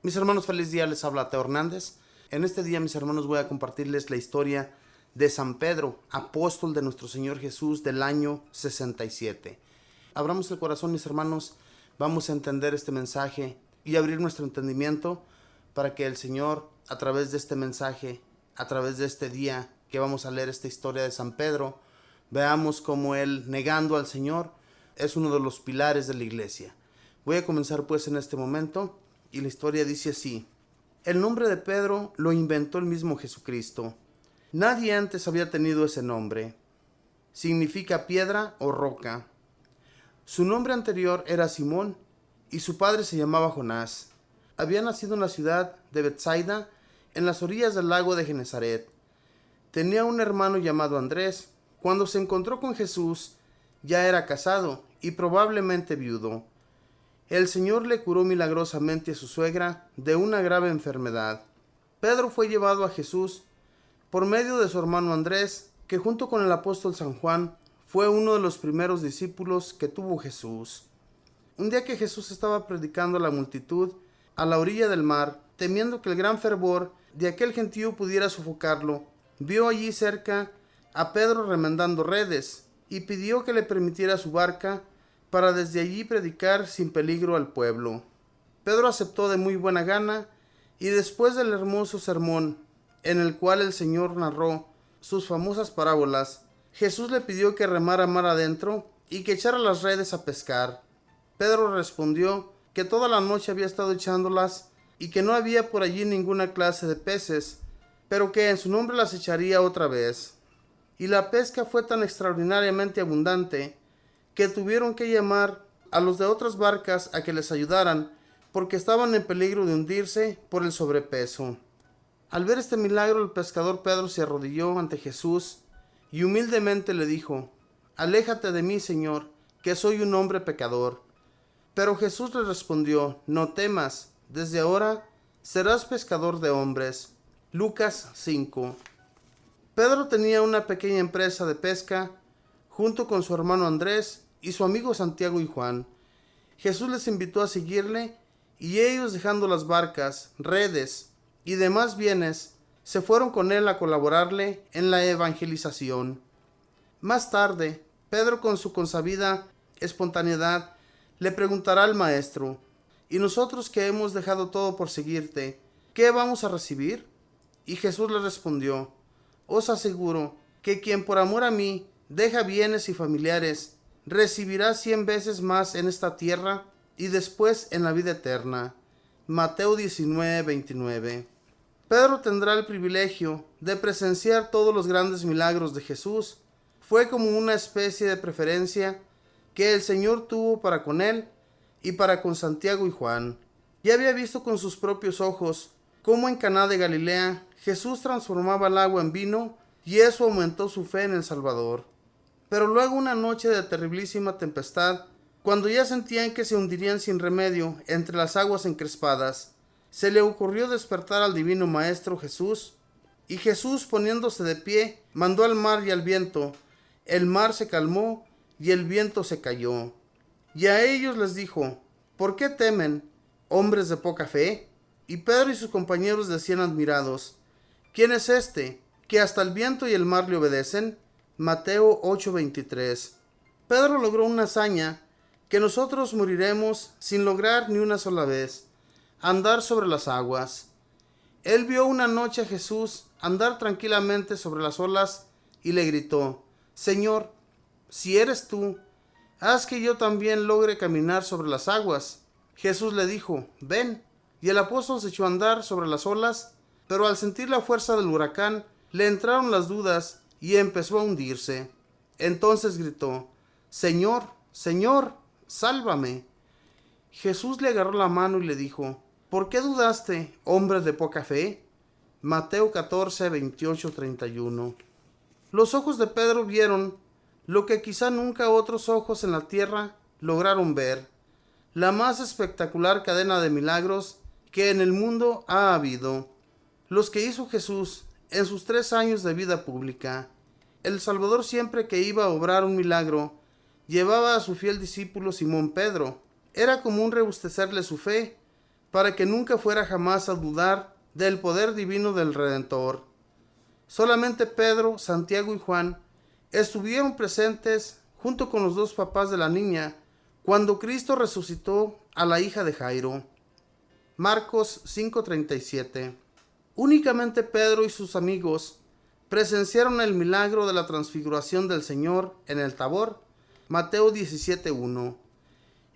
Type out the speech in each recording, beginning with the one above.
Mis hermanos, feliz día, les habla Teo Hernández. En este día, mis hermanos, voy a compartirles la historia de San Pedro, apóstol de nuestro Señor Jesús del año 67. Abramos el corazón, mis hermanos, vamos a entender este mensaje y abrir nuestro entendimiento para que el Señor, a través de este mensaje, a través de este día que vamos a leer esta historia de San Pedro, veamos cómo él, negando al Señor, es uno de los pilares de la iglesia. Voy a comenzar pues en este momento y la historia dice así. El nombre de Pedro lo inventó el mismo Jesucristo. Nadie antes había tenido ese nombre. Significa piedra o roca. Su nombre anterior era Simón y su padre se llamaba Jonás. Había nacido en la ciudad de Betsaida, en las orillas del lago de Genesaret. Tenía un hermano llamado Andrés. Cuando se encontró con Jesús, ya era casado y probablemente viudo. El Señor le curó milagrosamente a su suegra de una grave enfermedad. Pedro fue llevado a Jesús por medio de su hermano Andrés, que junto con el apóstol San Juan fue uno de los primeros discípulos que tuvo Jesús. Un día que Jesús estaba predicando a la multitud a la orilla del mar, temiendo que el gran fervor de aquel gentío pudiera sofocarlo, vio allí cerca a Pedro remendando redes y pidió que le permitiera su barca para desde allí predicar sin peligro al pueblo. Pedro aceptó de muy buena gana y después del hermoso sermón en el cual el Señor narró sus famosas parábolas, Jesús le pidió que remara mar adentro y que echara las redes a pescar. Pedro respondió que toda la noche había estado echándolas y que no había por allí ninguna clase de peces, pero que en su nombre las echaría otra vez. Y la pesca fue tan extraordinariamente abundante que tuvieron que llamar a los de otras barcas a que les ayudaran, porque estaban en peligro de hundirse por el sobrepeso. Al ver este milagro, el pescador Pedro se arrodilló ante Jesús y humildemente le dijo: «Aléjate de mí, Señor, que soy un hombre pecador». Pero Jesús le respondió: «No temas, desde ahora serás pescador de hombres». Lucas 5. Pedro tenía una pequeña empresa de pesca junto con su hermano Andrés y su amigo Santiago y Juan. Jesús les invitó a seguirle y ellos, dejando las barcas, redes y demás bienes, se fueron con él a colaborarle en la evangelización. Más tarde, Pedro, con su consabida espontaneidad, le preguntará al maestro: «¿Y nosotros que hemos dejado todo por seguirte, qué vamos a recibir?» Y Jesús le respondió: «Os aseguro que quien por amor a mí deja bienes y familiares, recibirá 100 veces más en esta tierra y después en la vida eterna». Mateo 19:29. Pedro tendrá el privilegio de presenciar todos los grandes milagros de Jesús. Fue como una especie de preferencia que el Señor tuvo para con él y para con Santiago y Juan. Ya había visto con sus propios ojos cómo en Caná de Galilea Jesús transformaba el agua en vino, y eso aumentó su fe en el Salvador. Pero luego, una noche de terriblísima tempestad, cuando ya sentían que se hundirían sin remedio entre las aguas encrespadas, se le ocurrió despertar al divino Maestro Jesús, y Jesús, poniéndose de pie, mandó al mar y al viento. El mar se calmó y el viento se calló. Y a ellos les dijo: «¿Por qué temen, hombres de poca fe?». Y Pedro y sus compañeros decían admirados: «¿Quién es este, que hasta el viento y el mar le obedecen?». Mateo 8:23. Pedro logró una hazaña que nosotros moriremos sin lograr ni una sola vez: andar sobre las aguas. Él vio una noche a Jesús andar tranquilamente sobre las olas y le gritó: «Señor, si eres tú, haz que yo también logre caminar sobre las aguas». Jesús le dijo: «Ven». Y el apóstol se echó a andar sobre las olas, pero al sentir la fuerza del huracán, le entraron las dudas y empezó a hundirse. Entonces gritó: «Señor, Señor, sálvame». Jesús le agarró la mano y le dijo: «¿Por qué dudaste, hombre de poca fe?». Mateo 14:28-31. Los ojos de Pedro vieron lo que quizá nunca otros ojos en la tierra lograron ver: la más espectacular cadena de milagros que en el mundo ha habido, los que hizo Jesús en sus 3 años de vida pública. El Salvador, siempre que iba a obrar un milagro, llevaba a su fiel discípulo Simón Pedro. Era común rebustecerle su fe para que nunca fuera jamás a dudar del poder divino del Redentor. Solamente Pedro, Santiago y Juan estuvieron presentes junto con los dos papás de la niña cuando Cristo resucitó a la hija de Jairo. Marcos 5:37. Únicamente Pedro y sus amigos presenciaron el milagro de la transfiguración del Señor en el Tabor. Mateo 17:1.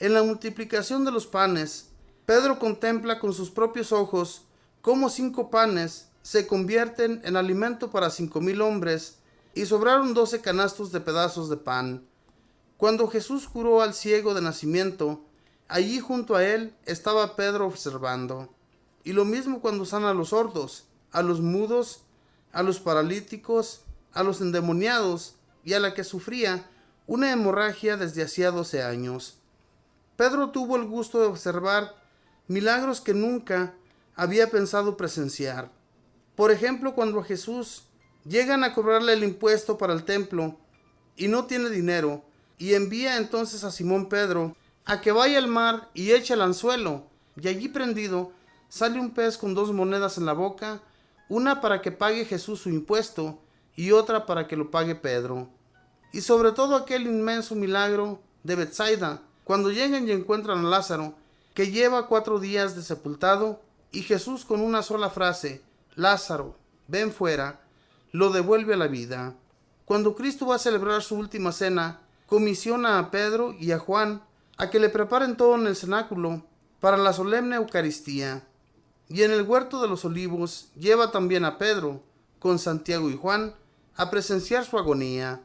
En la multiplicación de los panes, Pedro contempla con sus propios ojos cómo 5 panes se convierten en alimento para 5,000 hombres y sobraron 12 canastos de pedazos de pan. Cuando Jesús curó al ciego de nacimiento, allí junto a él estaba Pedro observando. Y lo mismo cuando sana a los sordos, a los mudos, a los paralíticos, a los endemoniados y a la que sufría una hemorragia desde hacía 12 años. Pedro tuvo el gusto de observar milagros que nunca había pensado presenciar. Por ejemplo, cuando a Jesús llegan a cobrarle el impuesto para el templo y no tiene dinero, y envía entonces a Simón Pedro a que vaya al mar y eche el anzuelo, y allí prendido sale un pez con 2 monedas en la boca, una para que pague Jesús su impuesto y otra para que lo pague Pedro. Y sobre todo aquel inmenso milagro de Betsaida, cuando llegan y encuentran a Lázaro, que lleva 4 días de sepultado, y Jesús con una sola frase, Lázaro, ven fuera, lo devuelve a la vida. Cuando Cristo va a celebrar su última cena, comisiona a Pedro y a Juan a que le preparen todo en el cenáculo para la solemne Eucaristía. Y en el huerto de los olivos lleva también a Pedro, con Santiago y Juan, a presenciar su agonía.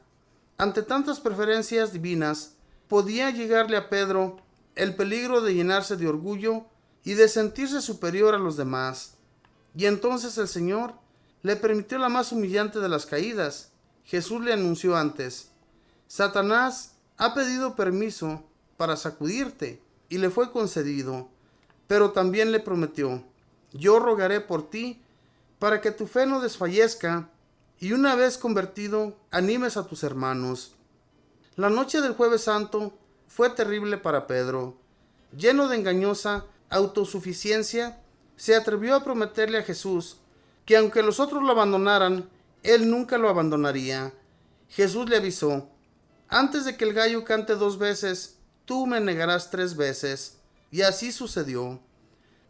Ante tantas preferencias divinas, podía llegarle a Pedro el peligro de llenarse de orgullo y de sentirse superior a los demás. Y entonces el Señor le permitió la más humillante de las caídas. Jesús le anunció antes: Satanás ha pedido permiso para sacudirte, y le fue concedido, pero también le prometió: yo rogaré por ti para que tu fe no desfallezca, y una vez convertido, animes a tus hermanos. La noche del Jueves Santo fue terrible para Pedro. Lleno de engañosa autosuficiencia, se atrevió a prometerle a Jesús que aunque los otros lo abandonaran, él nunca lo abandonaría. Jesús le avisó: antes de que el gallo cante 2 veces, tú me negarás 3 veces. Y así sucedió.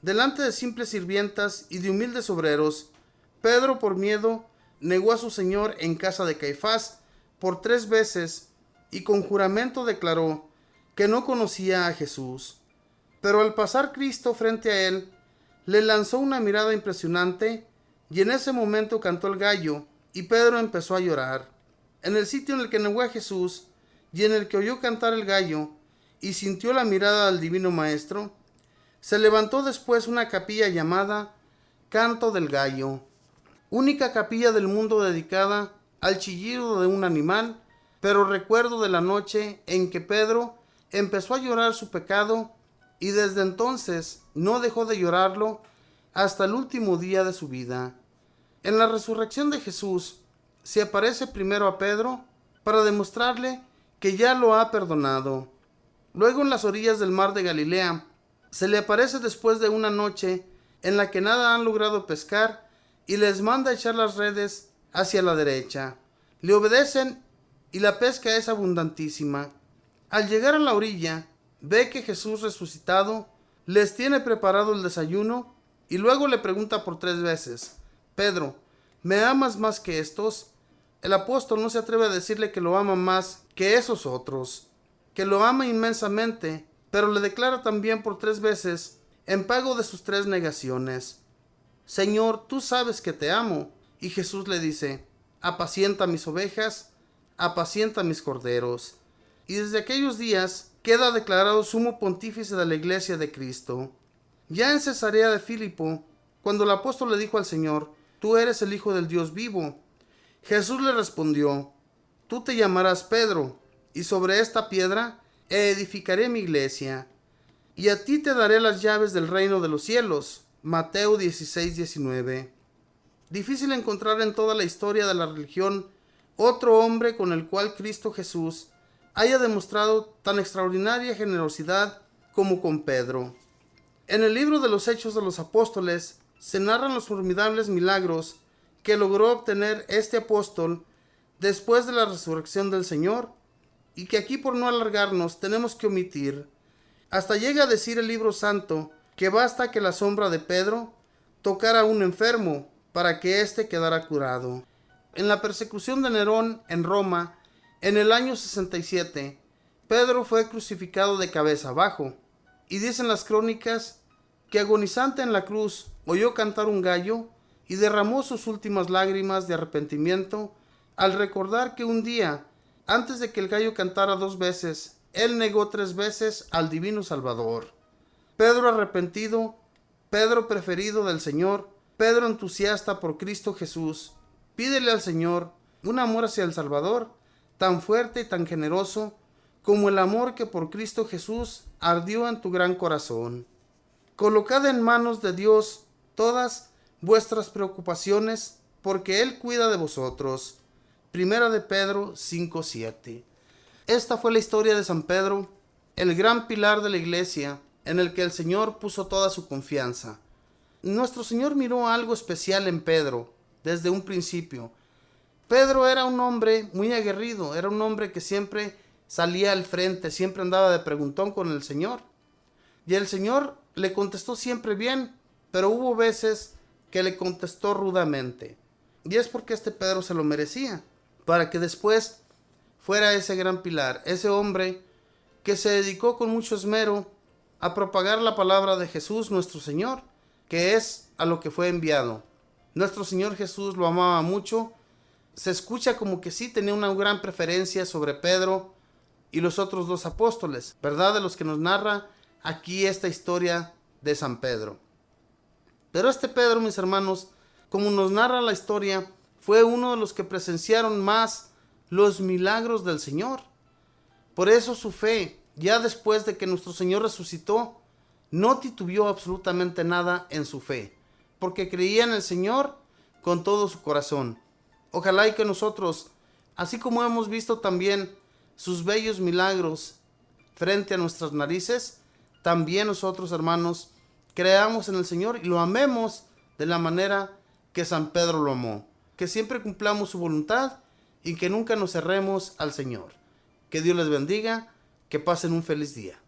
Delante de simples sirvientas y de humildes obreros, Pedro, por miedo, negó a su Señor en casa de Caifás por 3 veces y con juramento declaró que no conocía a Jesús. Pero al pasar Cristo frente a él, le lanzó una mirada impresionante y en ese momento cantó el gallo y Pedro empezó a llorar. En el sitio en el que negó a Jesús y en el que oyó cantar el gallo y sintió la mirada del Divino Maestro, se levantó después una capilla llamada Canto del Gallo, única capilla del mundo dedicada al chillido de un animal, pero recuerdo de la noche en que Pedro empezó a llorar su pecado y desde entonces no dejó de llorarlo hasta el último día de su vida. En la resurrección de Jesús se aparece primero a Pedro para demostrarle que ya lo ha perdonado. Luego en las orillas del mar de Galilea se le aparece después de una noche en la que nada han logrado pescar y les manda echar las redes hacia la derecha. Le obedecen y la pesca es abundantísima. Al llegar a la orilla, ve que Jesús resucitado les tiene preparado el desayuno y luego le pregunta por 3 veces: Pedro, ¿me amas más que estos? El apóstol no se atreve a decirle que lo ama más que esos otros, que lo ama inmensamente, pero le declara también por 3 veces, en pago de sus 3 negaciones: Señor, tú sabes que te amo. Y Jesús le dice: apacienta mis ovejas, apacienta mis corderos. Y desde aquellos días queda declarado sumo pontífice de la Iglesia de Cristo. Ya en Cesarea de Filipo, cuando el apóstol le dijo al Señor: tú eres el Hijo del Dios vivo, Jesús le respondió: tú te llamarás Pedro, y sobre esta piedra edificaré mi iglesia, y a ti te daré las llaves del reino de los cielos. Mateo 16:19. Difícil encontrar en toda la historia de la religión otro hombre con el cual Cristo Jesús haya demostrado tan extraordinaria generosidad como con Pedro. En el libro de los Hechos de los Apóstoles se narran los formidables milagros que logró obtener este apóstol después de la resurrección del Señor, y que aquí, por no alargarnos, tenemos que omitir. Hasta llega a decir el libro santo que basta que la sombra de Pedro tocara a un enfermo para que éste quedara curado. En la persecución de Nerón en Roma, en el año 67, Pedro fue crucificado de cabeza abajo, y dicen las crónicas que agonizante en la cruz oyó cantar un gallo y derramó sus últimas lágrimas de arrepentimiento al recordar que un día, antes de que el gallo cantara 2 veces, él negó 3 veces al divino Salvador. Pedro arrepentido, Pedro preferido del Señor, Pedro entusiasta por Cristo Jesús, pídele al Señor un amor hacia el Salvador tan fuerte y tan generoso como el amor que por Cristo Jesús ardió en tu gran corazón. Colocad en manos de Dios todas vuestras preocupaciones, porque Él cuida de vosotros. Primera de Pedro 5:7. Esta fue la historia de San Pedro, el gran pilar de la iglesia, en el que el Señor puso toda su confianza. Nuestro Señor miró algo especial en Pedro desde un principio. Pedro era un hombre muy aguerrido, era un hombre que siempre salía al frente, siempre andaba de preguntón con el Señor. Y el Señor le contestó siempre bien, pero hubo veces que le contestó rudamente. Y es porque este Pedro se lo merecía, para que después fuera ese gran pilar, ese hombre que se dedicó con mucho esmero a propagar la palabra de Jesús nuestro Señor, que es a lo que fue enviado. Nuestro Señor Jesús lo amaba mucho. Se escucha como que sí tenía una gran preferencia sobre Pedro y los otros 2 apóstoles, ¿verdad? De los que nos narra aquí esta historia de San Pedro. Pero este Pedro, mis hermanos, como nos narra la historia, fue uno de los que presenciaron más los milagros del Señor. Por eso su fe, ya después de que nuestro Señor resucitó, no titubeó absolutamente nada en su fe, porque creía en el Señor con todo su corazón. Ojalá y que nosotros, así como hemos visto también sus bellos milagros frente a nuestras narices, también nosotros, hermanos, creamos en el Señor y lo amemos de la manera que San Pedro lo amó. Que siempre cumplamos su voluntad y que nunca nos cerremos al Señor. Que Dios les bendiga, que pasen un feliz día.